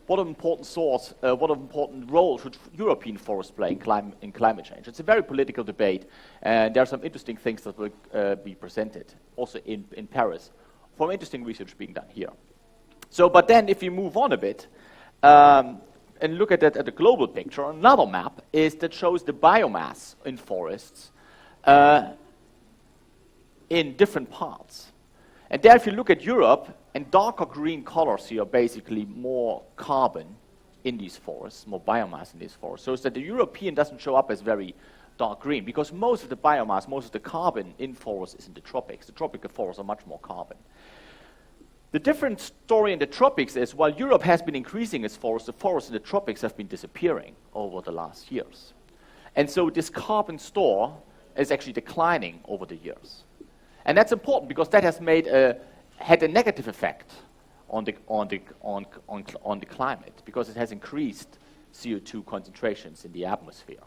what an important role should European forests play in climate change? It's a very political debate, and there are some interesting things that will be presented, also in Paris, from interesting research being done here. So, but then if you move on a bit, and look at the global picture, another map that shows the biomass in forests in different parts. And there, if you look at Europe, and darker green colors here are basically more carbon in these forests, more biomass in these forests. So it's that the European doesn't show up as very dark green, because most of the biomass, most of the carbon in forests is in the tropics. The tropical forests are much more carbon. The different story in the tropics is, while Europe has been increasing its forests, the forests in the tropics have been disappearing over the last years. And so this carbon store is actually declining over the years. And that's important, because that has had a negative effect on the climate, because it has increased CO2 concentrations in the atmosphere.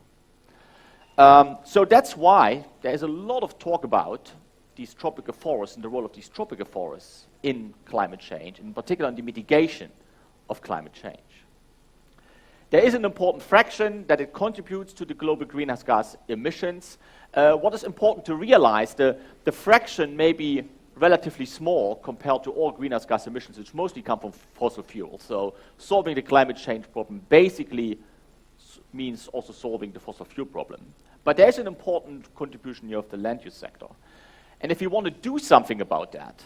So that's why there is a lot of talk about these tropical forests and the role of these tropical forests in climate change, in particular in the mitigation of climate change. There is an important fraction that it contributes to the global greenhouse gas emissions. What is important to realize, the fraction may be relatively small compared to all greenhouse gas emissions, which mostly come from fossil fuels. So solving the climate change problem basically means also solving the fossil fuel problem. But there is an important contribution here of the land use sector. And if you want to do something about that,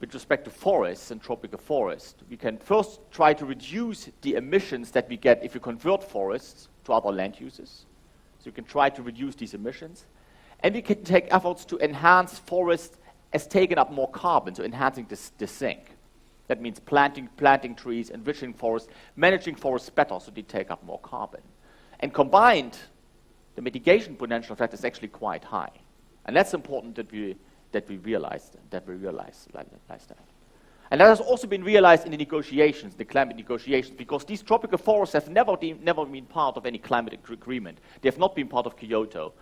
with respect to forests and tropical forests, we can first try to reduce the emissions that we get if you convert forests to other land uses. So you can try to reduce these emissions. And we can take efforts to enhance forests as taking up more carbon, so enhancing the sink. That means planting trees, enriching forests, managing forests better so they take up more carbon. And combined, the mitigation potential of that is actually quite high. And that's important that we realize that. And that has also been realized in the negotiations, the climate negotiations, because these tropical forests have never been part of any climate agreement. They have not been part of Kyoto.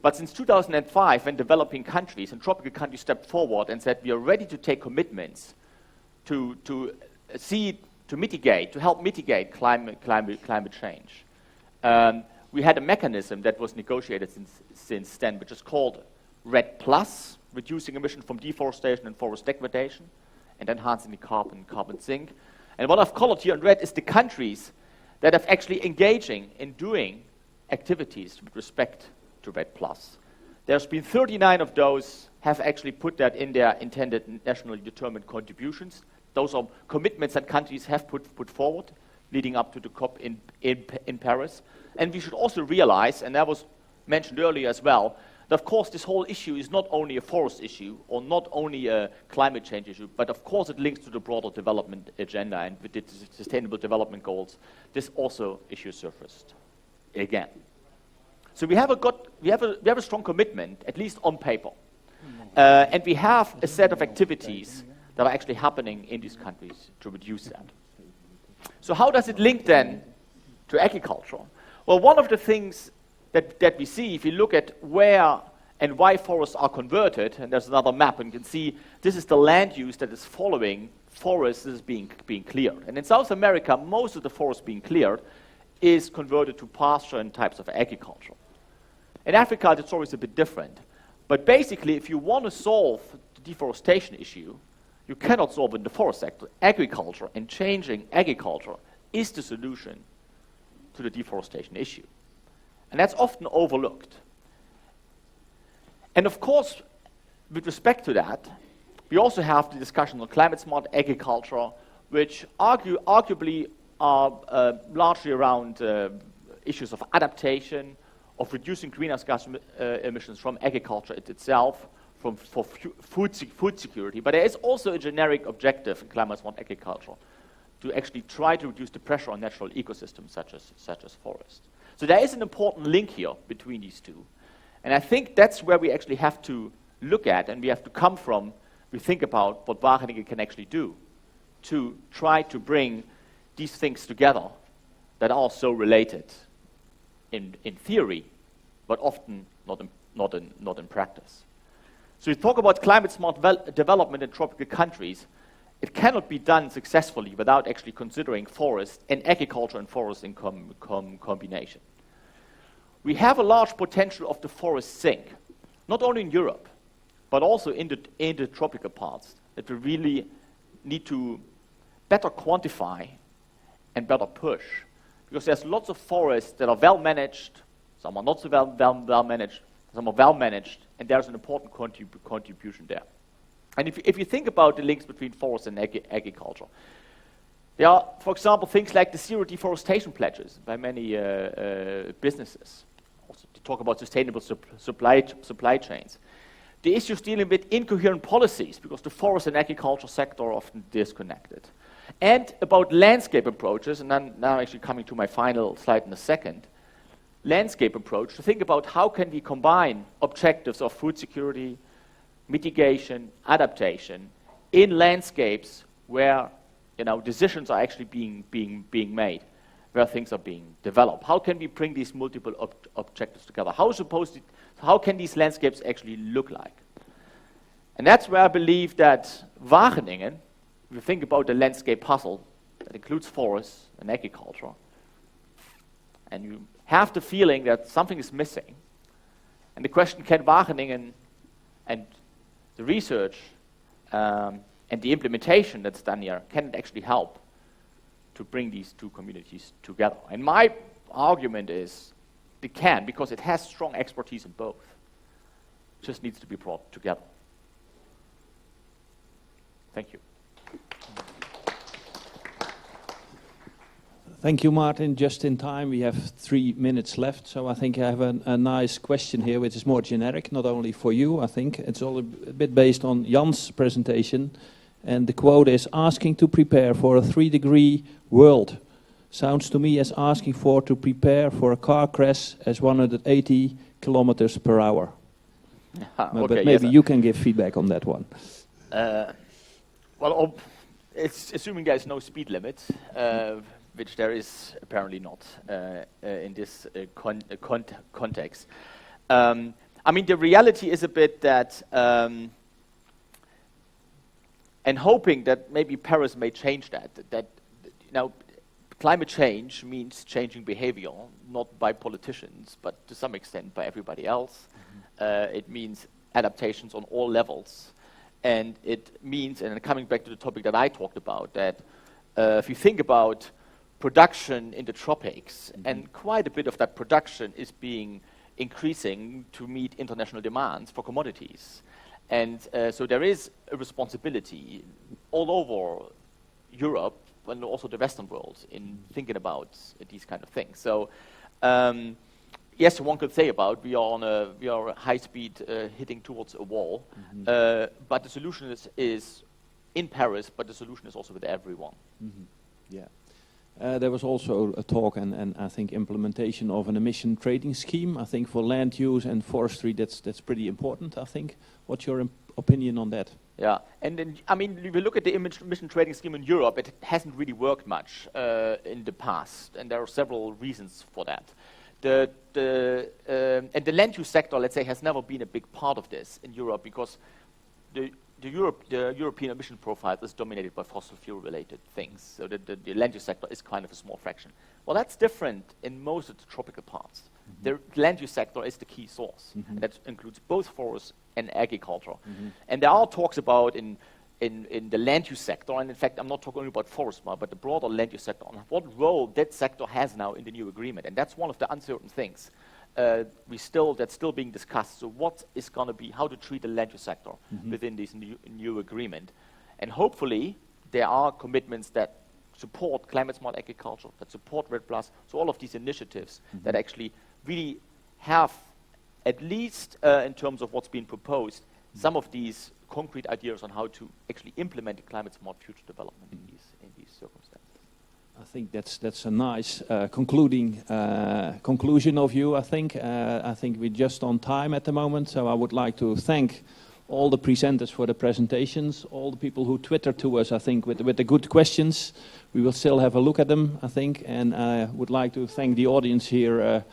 But since 2005, when developing countries and tropical countries stepped forward and said we are ready to take commitments to help mitigate climate change, we had a mechanism that was negotiated since then, which is called REDD+, reducing emissions from deforestation and forest degradation, and enhancing the carbon sink. And what I've colored here in red is the countries that have actually engaging in doing activities with respect to REDD+. There's been 39 of those have actually put that in their intended nationally determined contributions. Those are commitments that countries have put forward leading up to the COP in Paris. And we should also realize, and that was mentioned earlier as well, that of course this whole issue is not only a forest issue or not only a climate change issue, but of course it links to the broader development agenda, and with the Sustainable Development Goals, this also issue surfaced again. So we have a strong commitment, at least on paper, and we have a set of activities that are actually happening in these countries to reduce that. So how does it link then to agriculture? Well, one of the things that we see, if you look at where and why forests are converted, and there's another map, and you can see this is the land use that is following forests is being cleared. And in South America, most of the forest being cleared is converted to pasture and types of agriculture. In Africa, the story is a bit different. But basically, if you want to solve the deforestation issue, you cannot solve it in the forest sector. Agriculture and changing agriculture is the solution to the deforestation issue. And that's often overlooked. And of course, with respect to that, we also have the discussion on climate-smart agriculture, which arguably are largely around issues of adaptation, of reducing greenhouse gas emissions from agriculture itself, for food security. But there is also a generic objective in climate-smart agriculture to actually try to reduce the pressure on natural ecosystems such as forests. So there is an important link here between these two. And I think that's where we actually have to look at, and we have to come from, we think about what Wageningen can actually do to try to bring these things together that are so related in theory, but often not in practice. So we talk about climate-smart development in tropical countries. It cannot be done successfully without actually considering forest and agriculture and forest in combination. We have a large potential of the forest sink, not only in Europe, but also in the tropical parts, that we really need to better quantify and better push. Because there's lots of forests that are well managed, some are not so well managed, some are well managed, and there's an important contribution there. And if you think about the links between forest and agriculture, there are, for example, things like the zero deforestation pledges by many businesses. Also, to talk about sustainable supply chains. The issues dealing with incoherent policies, because the forest and agriculture sector are often disconnected. And about landscape approaches, and I'm now actually coming to my final slide in a second. Landscape approach, to think about how can we combine objectives of food security, mitigation, adaptation, in landscapes where decisions are actually being made, where things are being developed. How can we bring these multiple objectives together? How can these landscapes actually look like? And that's where I believe that Wageningen, if you think about the landscape puzzle that includes forests and agriculture, and you have the feeling that something is missing, and the question, can Wageningen and the research and the implementation that's done here, can it actually help to bring these two communities together? And my argument is it can, because it has strong expertise in both. It just needs to be brought together. Thank you. Thank you, Martin. Just in time, we have 3 minutes left, so I think I have a nice question here, which is more generic, not only for you, I think. It's all a bit based on Jan's presentation, and the quote is, asking to prepare for a 3-degree world sounds to me as asking to prepare for a car crash as 180 kilometers per hour. Okay, but maybe you can give feedback on that one. It's assuming there is no speed limit, which there is apparently not in this context. I mean, the reality is a bit that, and hoping that maybe Paris may change that climate change means changing behavior, not by politicians, but to some extent by everybody else. Mm-hmm. It means adaptations on all levels. And it means, and coming back to the topic that I talked about, that if you think about production in the tropics, mm-hmm. and quite a bit of that production is increasing to meet international demands for commodities. And so there is a responsibility all over Europe, and also the Western world, in thinking about these kind of things. So, yes, one could say about we are high speed hitting towards a wall, mm-hmm. But the solution is in Paris, but the solution is also with everyone. Mm-hmm. Yeah. There was also a talk and I think implementation of an emission trading scheme. I think for land use and forestry, that's pretty important, I think. What's your opinion on that? Yeah, and then, I mean, if you look at the emission trading scheme in Europe, it hasn't really worked much in the past, and there are several reasons for that. And the land use sector, let's say, has never been a big part of this in Europe because the European emission profile is dominated by fossil fuel-related things. So the land use sector is kind of a small fraction. Well, that's different in most of the tropical parts. Mm-hmm. The land use sector is the key source, mm-hmm. and that includes both forests and agriculture. Mm-hmm. And there are talks about in in the land use sector, and in fact, I'm not talking only about forest, but the broader land use sector, on what role that sector has now in the new agreement. And that's one of the uncertain things. That's still being discussed. So what is going to be, how to treat the land use sector within this new agreement. And hopefully, there are commitments that support climate-smart agriculture, that support REDD+, so all of these initiatives that actually really have, at least in terms of what's been proposed, some of these concrete ideas on how to actually implement the climate-smart future development in these circumstances. I think that's a nice conclusion of you. I think we're just on time at the moment, so I would like to thank all the presenters for the presentations, all the people who Twittered to us, I think, with the good questions. We will still have a look at them, I think, and I would like to thank the audience here,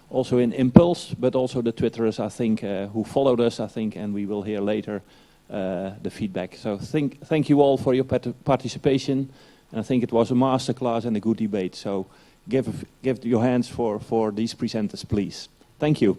also in Impulse, but also the Twitterers, I think, who followed us, I think, and we will hear later the feedback. So thank you all for your participation, and I think it was a masterclass and a good debate. So give your hands for these presenters, please. Thank you.